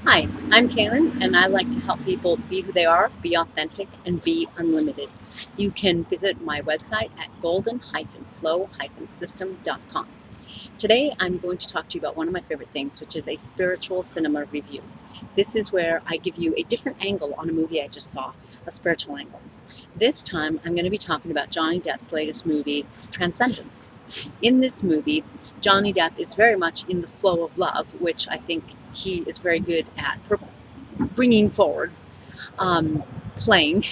Hi, I'm Kalyn, and I like to help people be who they are, be authentic, and be unlimited. You can visit my website at golden-flow-system.com. Today, I'm going to talk to you about one of my favorite things, which is a spiritual cinema review. This is where I give you a different angle on a movie I just saw, a spiritual angle. This time, I'm going to be talking about Johnny Depp's latest movie, Transcendence. In this movie, Johnny Depp is very much in the flow of love, which I think he is very good at bringing forward, playing.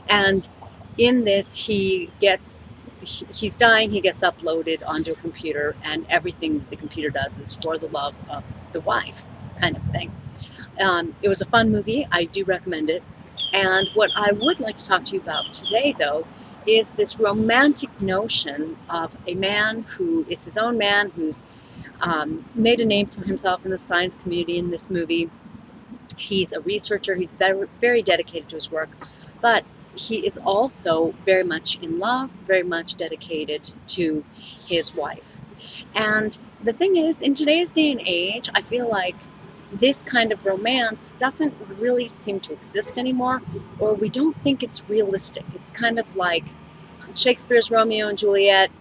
And in this, he's dying, he gets uploaded onto a computer, and everything the computer does is for the love of the wife, kind of thing. It was a fun movie. I do recommend it. And what I would like to talk to you about today, though, is this romantic notion of a man who is his own man, who's made a name for himself in the science community in this movie. He's a researcher. He's very, very dedicated to his work, but he is also very much in love, very much dedicated to his wife. And the thing is, in today's day and age, I feel like this kind of romance doesn't really seem to exist anymore, or we don't think it's realistic. It's kind of like Shakespeare's Romeo and Juliet,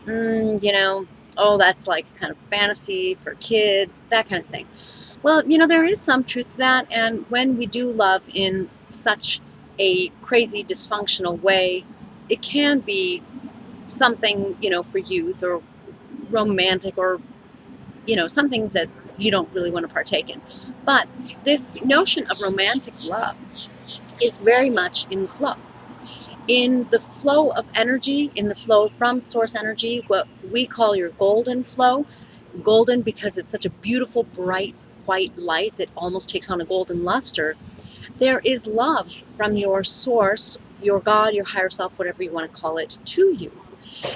oh, that's like kind of fantasy for kids, that kind of thing. Well, there is some truth to that, and when we do love in such a crazy, dysfunctional way, it can be something, for youth or romantic or, something that you don't really want to partake in. But this notion of romantic love is very much in the flow. In the flow of energy, in the flow from source energy, what we call your golden flow, golden because it's such a beautiful, bright, white light that almost takes on a golden luster, there is love from your source, your God, your higher self, whatever you want to call it, to you.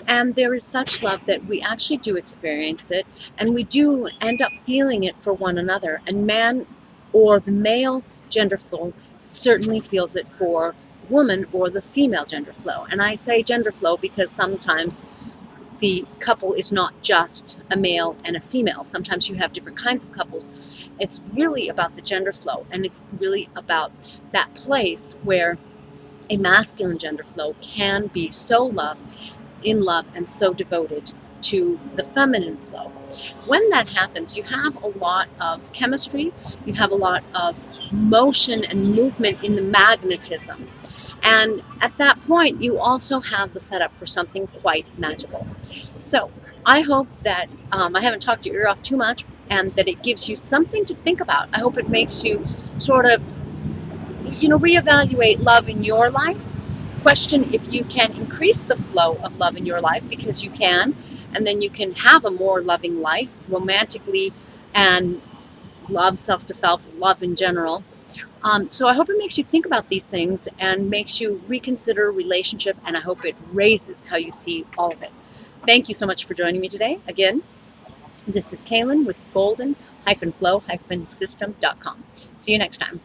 And there is such love that we actually do experience it, and we do end up feeling it for one another. And man, or the male gender flow, certainly feels it for woman or the female gender flow. And I say gender flow because sometimes the couple is not just a male and a female. Sometimes you have different kinds of couples. It's really about the gender flow, and it's really about that place where a masculine gender flow can be so in love and so devoted to the feminine flow. When that happens, you have a lot of chemistry, you have a lot of motion and movement in the magnetism. And at that point, you also have the setup for something quite magical. So I hope that I haven't talked your ear off too much, and that it gives you something to think about. I hope it makes you sort of, reevaluate love in your life. Question if you can increase the flow of love in your life, because you can, and then you can have a more loving life romantically, and love, self to self, love in general. So I hope it makes you think about these things and makes you reconsider relationship, and I hope it raises how you see all of it. Thank you so much for joining me today. Again, this is Kalyn with golden-flow-system.com. See you next time.